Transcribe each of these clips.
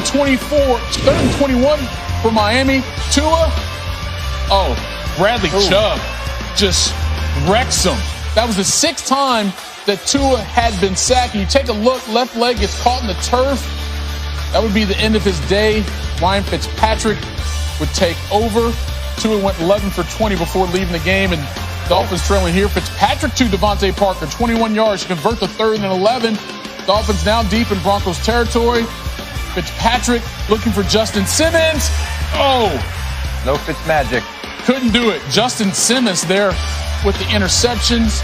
third and 21 for Miami. Tua, Bradley Chubb just wrecks him. That was the 6th time that Tua had been sacked. And you take a look, left leg gets caught in the turf. That would be the end of his day. Ryan Fitzpatrick would take over. Tua went 11 for 20 before leaving the game, and Dolphins trailing here. Fitzpatrick to Devontae Parker, 21 yards to convert the 3rd and 11. Dolphins now deep in Broncos territory. Fitzpatrick looking for Justin Simmons. No Fitzmagic. Couldn't do it. Justin Simmons there with the interceptions.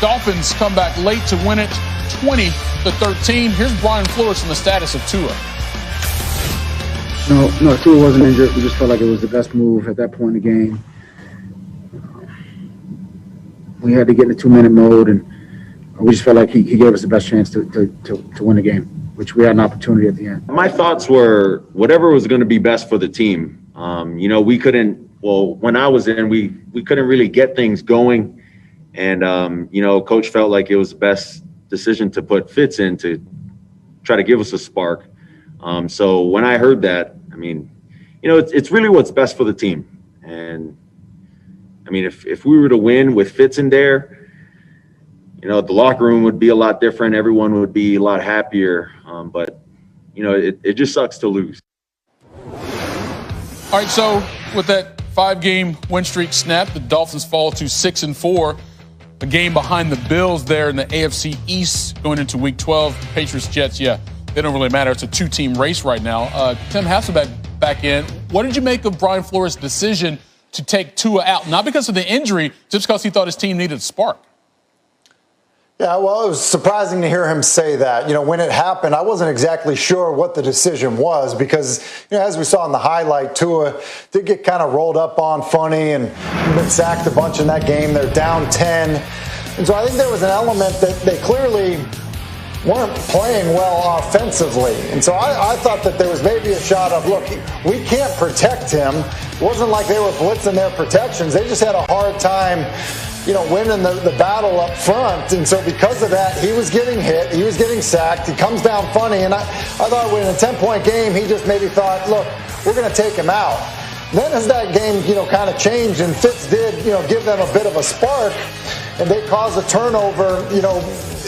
Dolphins come back late to win it 20-13. Here's Brian Flores on the status of Tua. No, Tua wasn't injured. We just felt like it was the best move at that point in the game. We had to get in the 2-minute mode, and we just felt like he gave us the best chance to win the game, which we had an opportunity at the end. My thoughts were whatever was going to be best for the team. We couldn't. Well, when I was in, we couldn't really get things going, and Coach felt like it was the best decision to put Fitz in to try to give us a spark. So when I heard that, it's really what's best for the team. And if we were to win with Fitz in there, the locker room would be a lot different. Everyone would be a lot happier. But it just sucks to lose. All right, so with that 5-game win streak snapped, the Dolphins fall to 6-4. A game behind the Bills there in the AFC East going into Week 12. Patriots, Jets, they don't really matter. It's a 2-team race right now. Tim Hasselbeck back in. What did you make of Brian Flores' decision to take Tua out? Not because of the injury, just because he thought his team needed a spark. Yeah, well, it was surprising to hear him say that. When it happened, I wasn't exactly sure what the decision was because, as we saw in the highlight, Tua did get kind of rolled up on funny and been sacked a bunch in that game. They're down 10. And so I think there was an element that they clearly weren't playing well offensively. And so I thought that there was maybe a shot of, look, we can't protect him. It wasn't like they were blitzing their protections. They just had a hard time winning the battle up front. And so because of that, he was getting hit. He was getting sacked. He comes down funny. And I thought in a 10-point game, he just maybe thought, look, we're going to take him out. Then as that game, kind of changed and Fitz did, give them a bit of a spark and they caused a turnover,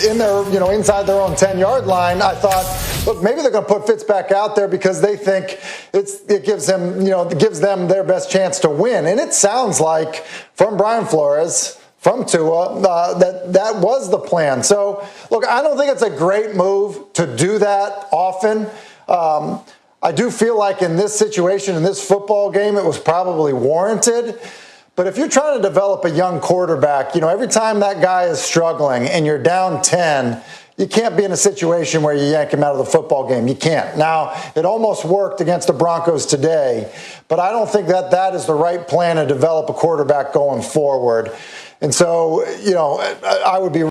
in their, inside their own 10-yard line, I thought, look, maybe they're going to put Fitz back out there because they think it gives them their best chance to win. And it sounds like from Brian Flores, from Tua, that was the plan. So, look, I don't think it's a great move to do that often. I do feel like in this situation, in this football game, it was probably warranted. But if you're trying to develop a young quarterback, every time that guy is struggling and you're down 10, you can't be in a situation where you yank him out of the football game. You can't. Now, it almost worked against the Broncos today, but I don't think that is the right plan to develop a quarterback going forward. And so, I would be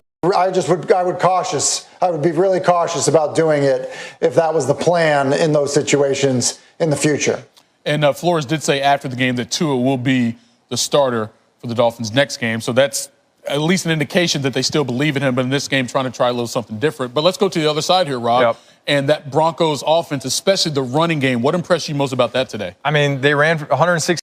really cautious about doing it if that was the plan in those situations in the future. And Flores did say after the game that Tua will be the starter for the Dolphins next game. So that's at least an indication that they still believe in him, but in this game trying to try a little something different. But let's go to the other side here, Rob. Yep. And that Broncos offense, especially the running game. What impressed you most about that today? They ran 160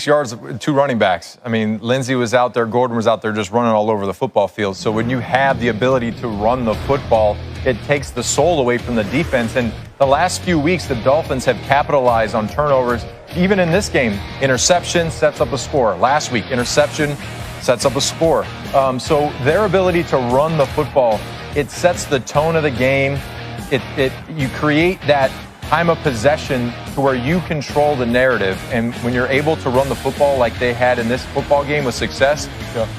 yards, 2 running backs. Lindsey was out there, Gordon was out there just running all over the football field. So when you have the ability to run the football, it takes the soul away from the defense. And the last few weeks, the Dolphins have capitalized on turnovers. Even in this game, interception sets up a score. Last week, interception sets up a score. So their ability to run the football, it sets the tone of the game. You create that time of possession to where you control the narrative. And when you're able to run the football like they had in this football game with success,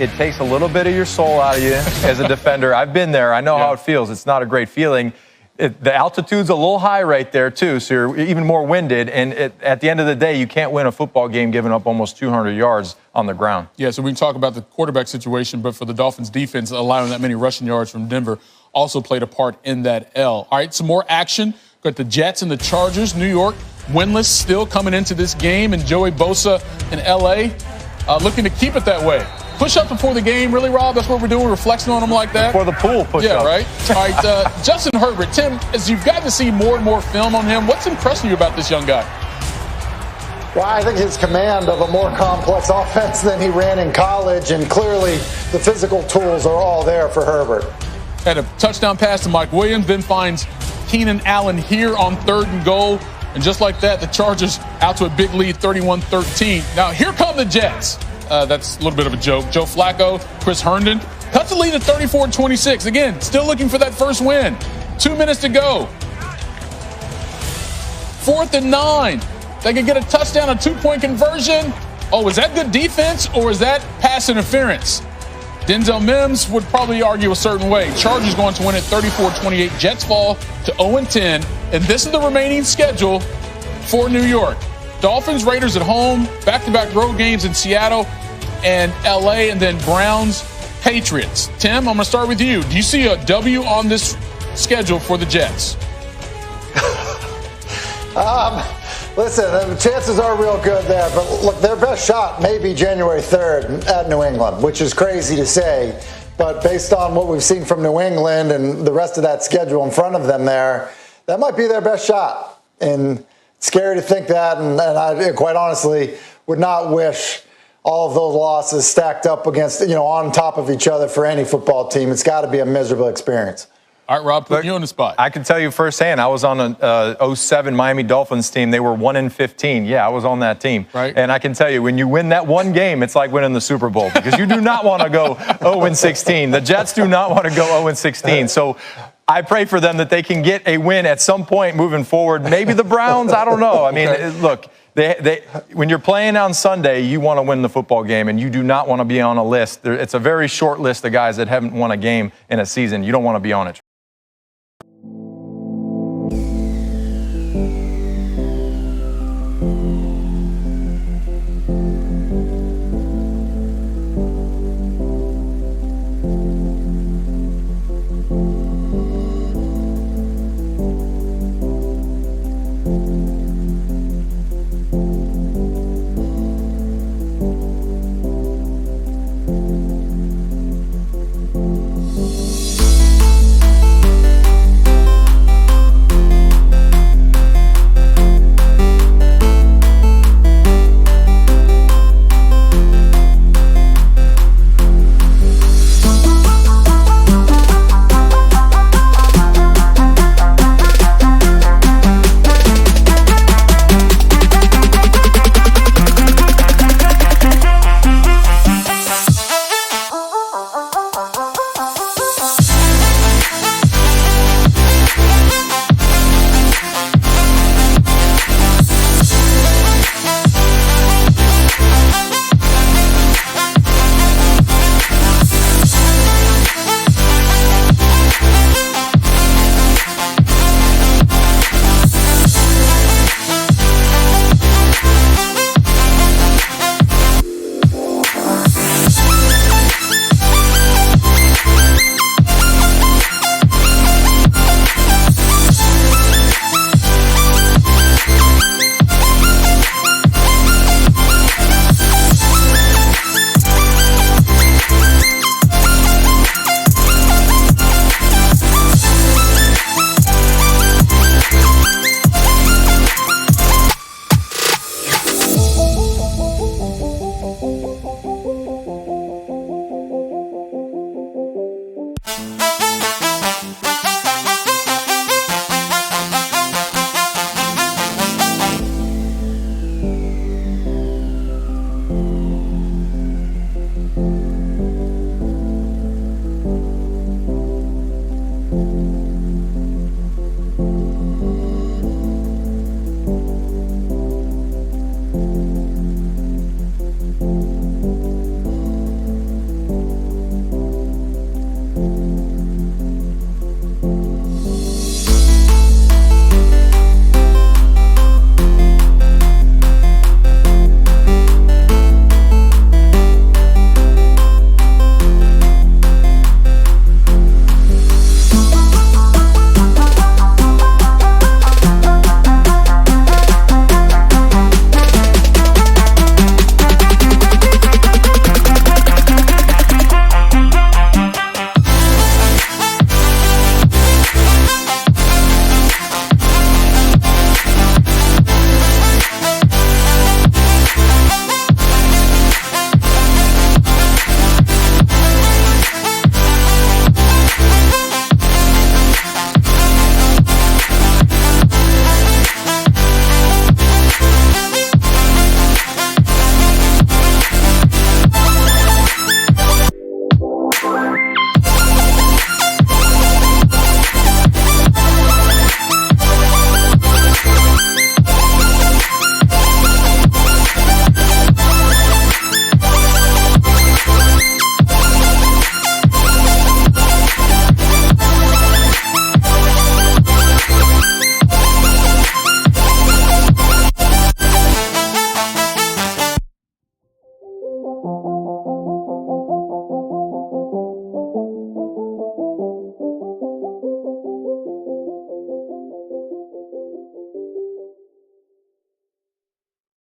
it takes a little bit of your soul out of you as a defender. I've been there. I know how it feels. It's not a great feeling. The altitude's a little high right there, too, so you're even more winded. And at the end of the day, you can't win a football game giving up almost 200 yards on the ground. Yeah, so we can talk about the quarterback situation, but for the Dolphins defense, allowing that many rushing yards from Denver also played a part in that L. All right, some more action. Got the Jets and the Chargers. New York winless still coming into this game, and Joey Bosa in L.A. Looking to keep it that way. Push-up before the game, really, Rob? That's what we're doing, reflecting on them like that? For the pool push-up. Yeah, right? All right, Justin Herbert. Tim, as you've gotten to see more and more film on him, what's impressing you about this young guy? Well, I think his command of a more complex offense than he ran in college, and clearly the physical tools are all there for Herbert. Had a touchdown pass to Mike Williams, then finds Keenan Allen here on 3rd and goal. And just like that, the Chargers out to a big lead, 31-13. Now, here come the Jets. That's a little bit of a joke. Joe Flacco, Chris Herndon, cuts the lead at 34-26. Again, still looking for that first win. 2 minutes to go. 4th and 9. They can get a touchdown, a 2-point conversion. Oh, is that good defense or is that pass interference? Denzel Mims would probably argue a certain way. Chargers going to win at 34-28. Jets fall to 0-10. And this is the remaining schedule for New York. Dolphins, Raiders at home, back-to-back road games in Seattle and L.A., and then Browns, Patriots. Tim, I'm going to start with you. Do you see a W on this schedule for the Jets? Listen, the chances are real good there, but look, their best shot may be January 3rd at New England, which is crazy to say, but based on what we've seen from New England and the rest of that schedule in front of them there, that might be their best shot. And it's scary to think that, and I quite honestly would not wish all of those losses stacked up against, on top of each other for any football team. It's got to be a miserable experience. All right, Rob, put you on the spot. I can tell you firsthand, I was on a 07 Miami Dolphins team. They were 1-15. Yeah, I was on that team. Right. And I can tell you, when you win that one game, it's like winning the Super Bowl because you do not want to go 0-16. The Jets do not want to go 0-16. So I pray for them that they can get a win at some point moving forward. Maybe the Browns, I don't know. I mean, look. When you're playing on Sunday, you want to win the football game, and you do not want to be on a list. It's a very short list of guys that haven't won a game in a season. You don't want to be on it.